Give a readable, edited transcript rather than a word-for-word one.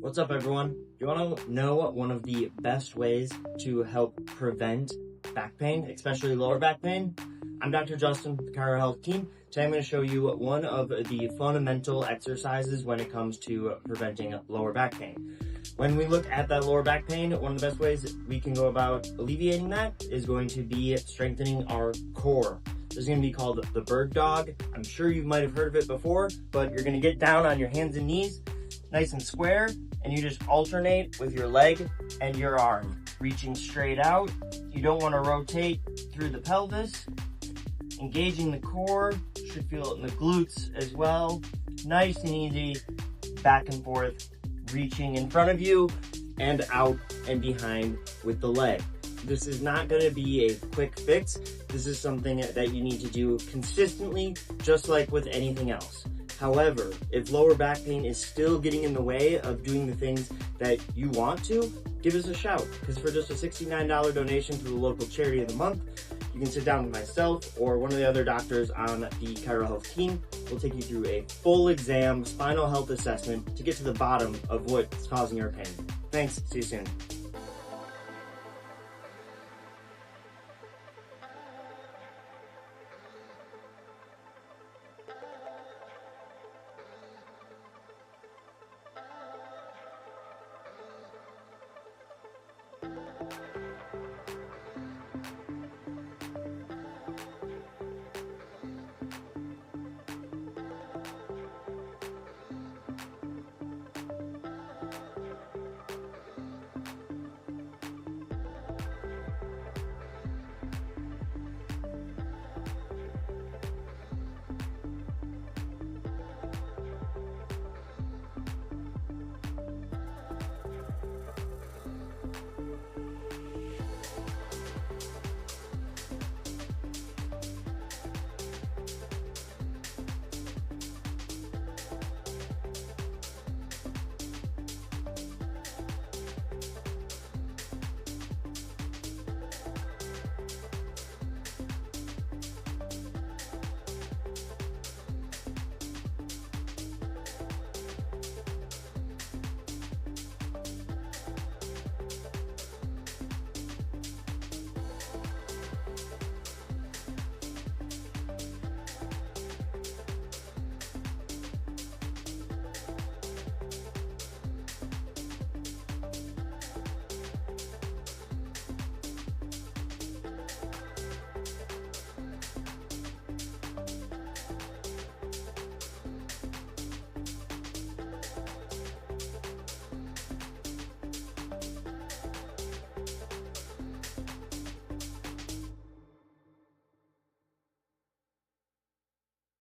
What's up, everyone? Do you want to know one of the best ways to help prevent back pain, especially lower back pain? I'm Dr. Justin with the Chiro Health team. Today I'm going to show you one of the fundamental exercises when it comes to preventing lower back pain. When we look at that lower back pain, one of the best ways we can go about alleviating that is going to be strengthening our core. This is going to be called the bird dog. I'm sure you might have heard of it before, but you're going to get down on your hands and knees, nice and square, and you just alternate with your leg and your arm, reaching straight out. You don't want to rotate through the pelvis. Engaging the core, should feel it in the glutes as well. Nice and easy, back and forth, reaching in front of you and out and behind with the leg. This is not going to be a quick fix. This is something that you need to do consistently, just like with anything else. However, if lower back pain is still getting in the way of doing the things that you want to, give us a shout, because for just a $69 donation to the local charity of the month, you can sit down with myself or one of the other doctors on the Chiro Health team. We'll take you through a full exam, spinal health assessment to get to the bottom of what's causing your pain. Thanks, see you soon.